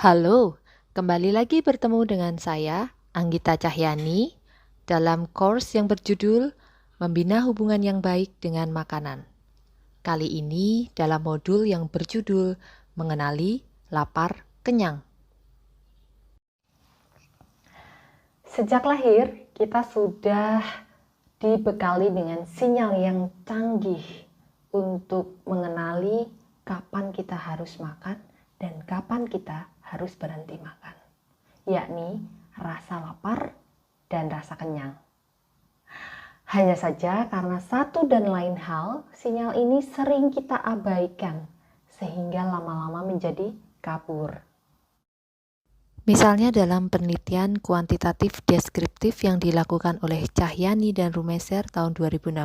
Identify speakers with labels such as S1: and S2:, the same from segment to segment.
S1: Halo, kembali lagi bertemu dengan saya, Anggita Cahyani, dalam course yang berjudul Membina Hubungan yang Baik dengan Makanan. Kali ini dalam modul yang berjudul Mengenali Lapar Kenyang.
S2: Sejak lahir, kita sudah dibekali dengan sinyal yang canggih untuk mengenali kapan kita harus makan dan kapan kita harus berhenti makan, yakni rasa lapar dan rasa kenyang. Hanya saja karena satu dan lain hal, sinyal ini sering kita abaikan sehingga lama-lama menjadi kabur.
S1: Misalnya dalam penelitian kuantitatif deskriptif yang dilakukan oleh Cahyani dan Rumeser tahun 2016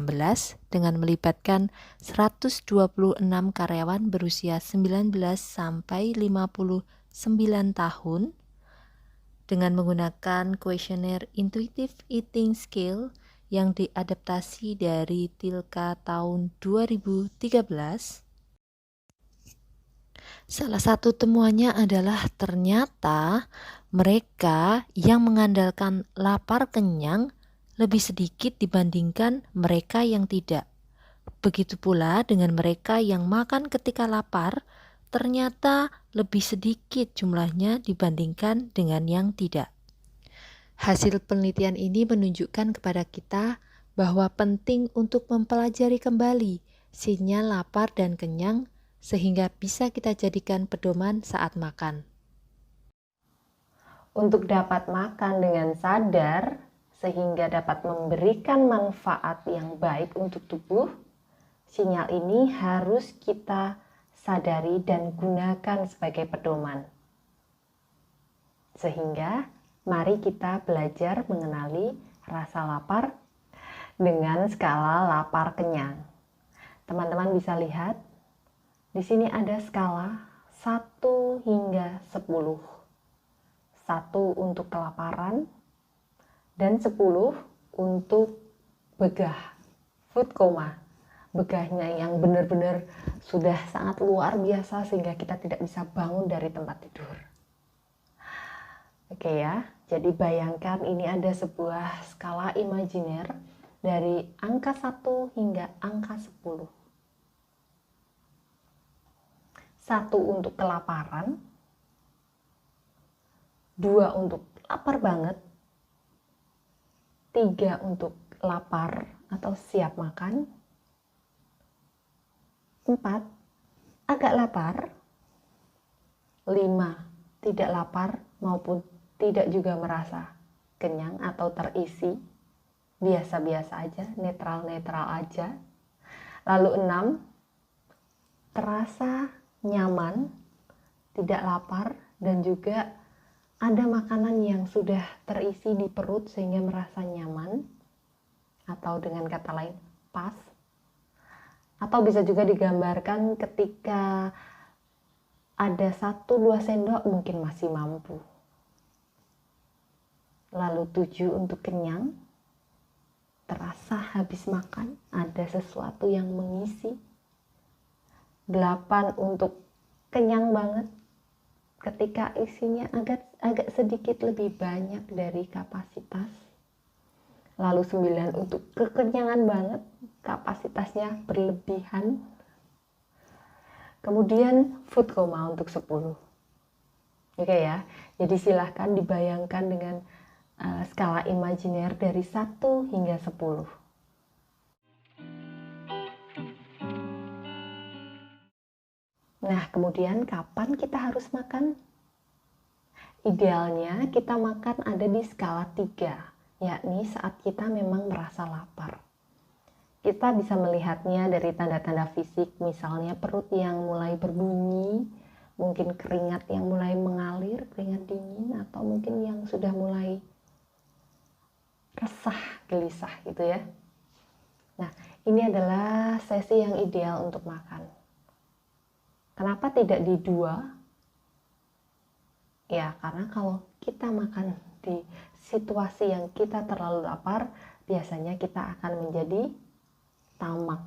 S1: dengan melibatkan 126 karyawan berusia 19 sampai 59 tahun dengan menggunakan kuesioner Intuitive Eating Scale yang diadaptasi dari Tilka tahun 2013. Salah satu temuannya adalah ternyata mereka yang mengandalkan lapar kenyang lebih sedikit dibandingkan mereka yang tidak. Begitu pula dengan mereka yang makan ketika lapar, ternyata lebih sedikit jumlahnya dibandingkan dengan yang tidak. Hasil penelitian ini menunjukkan kepada kita bahwa penting untuk mempelajari kembali sinyal lapar dan kenyang sehingga bisa kita jadikan pedoman saat makan.
S2: Untuk dapat makan dengan sadar sehingga dapat memberikan manfaat yang baik untuk tubuh, sinyal ini harus kita sadari dan gunakan sebagai pedoman. Sehingga mari kita belajar mengenali rasa lapar dengan skala lapar kenyang. Teman-teman bisa lihat di sini ada skala 1 hingga 10. 1 untuk kelaparan dan 10 untuk begah, food coma. Begahnya yang benar-benar sudah sangat luar biasa sehingga kita tidak bisa bangun dari tempat tidur. Oke ya, jadi bayangkan ini ada sebuah skala imajiner dari angka 1 hingga angka 10. 1 untuk kelaparan, 2 untuk lapar banget, 3 untuk lapar atau siap makan, 4 agak lapar, 5 tidak lapar maupun tidak juga merasa kenyang atau terisi, biasa-biasa aja, netral-netral aja. Lalu 6 terasa nyaman, tidak lapar, dan juga ada makanan yang sudah terisi di perut sehingga merasa nyaman, atau dengan kata lain pas. Atau bisa juga digambarkan ketika ada 1-2 sendok mungkin masih mampu. Lalu 7 untuk kenyang, terasa habis makan ada sesuatu yang mengisi. 8 untuk kenyang banget, ketika isinya agak sedikit lebih banyak dari kapasitas. Lalu 9 untuk kekenyangan banget, kapasitasnya berlebihan. Kemudian food coma untuk 10. Oke ya, jadi silahkan dibayangkan dengan skala imajiner dari 1 hingga 10. Nah, kemudian kapan kita harus makan? Idealnya kita makan ada di skala 3, yakni saat kita memang merasa lapar. Kita bisa melihatnya dari tanda-tanda fisik, misalnya perut yang mulai berbunyi, mungkin keringat yang mulai mengalir, keringat dingin, atau mungkin yang sudah mulai resah, gelisah gitu ya. Nah, ini adalah sesi yang ideal untuk makan. Kenapa tidak di 2? Ya, karena kalau kita makan di situasi yang kita terlalu lapar, biasanya kita akan menjadi tamak.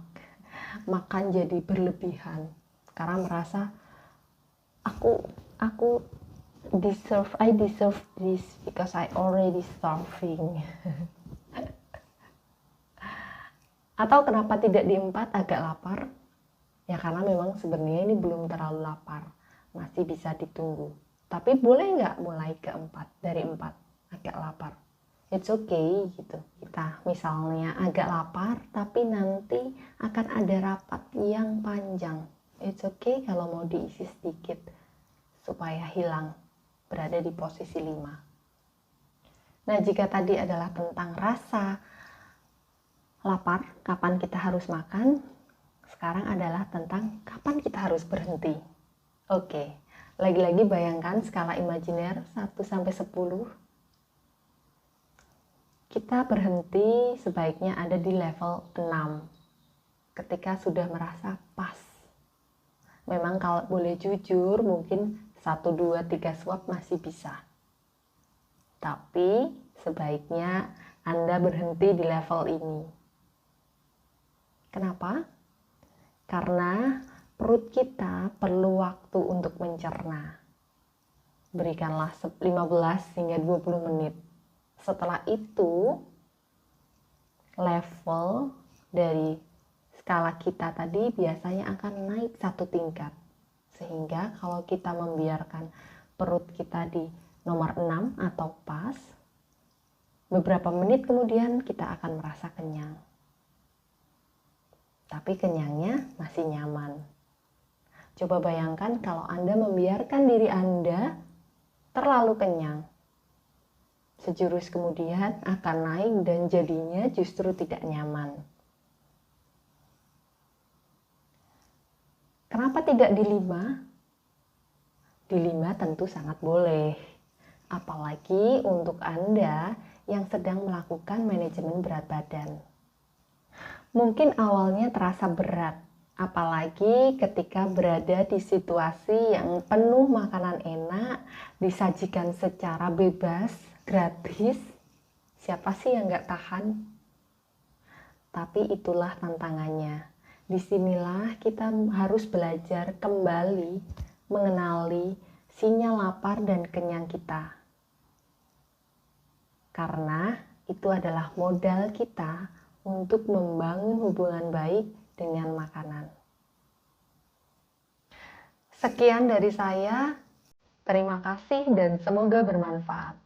S2: Makan jadi berlebihan karena merasa aku I deserve this because I already starving. Atau kenapa tidak di 4 agak lapar? Ya karena memang sebenarnya ini belum terlalu lapar, masih bisa ditunggu. Tapi boleh nggak mulai ke 4, dari 4 agak lapar? It's okay gitu. Kita misalnya agak lapar, tapi nanti akan ada rapat yang panjang. It's okay kalau mau diisi sedikit, supaya hilang, berada di posisi 5. Nah, jika tadi adalah tentang rasa lapar, kapan kita harus makan, sekarang adalah tentang kapan kita harus berhenti. Oke, lagi-lagi bayangkan skala imajiner 1-10. Kita berhenti sebaiknya ada di level 6 ketika sudah merasa pas. Memang kalau boleh jujur mungkin 1, 2, 3 suap masih bisa. Tapi sebaiknya Anda berhenti di level ini. Kenapa? Karena perut kita perlu waktu untuk mencerna. Berikanlah 15 hingga 20 menit. Setelah itu, level dari skala kita tadi biasanya akan naik 1 tingkat. Sehingga kalau kita membiarkan perut kita di nomor 6 atau pas, beberapa menit kemudian kita akan merasa kenyang. Tapi kenyangnya masih nyaman. Coba bayangkan kalau Anda membiarkan diri Anda terlalu kenyang. Sejurus kemudian akan naik dan jadinya justru tidak nyaman. Kenapa tidak di 5? Di 5 tentu sangat boleh. Apalagi untuk Anda yang sedang melakukan manajemen berat badan. Mungkin awalnya terasa berat, apalagi ketika berada di situasi yang penuh makanan enak, disajikan secara bebas, gratis. Siapa sih yang gak tahan? Tapi itulah tantangannya. Disinilah kita harus belajar kembali mengenali sinyal lapar dan kenyang kita. Karena itu adalah modal kita untuk membangun hubungan baik dengan makanan. Sekian dari saya. Terima kasih dan semoga bermanfaat.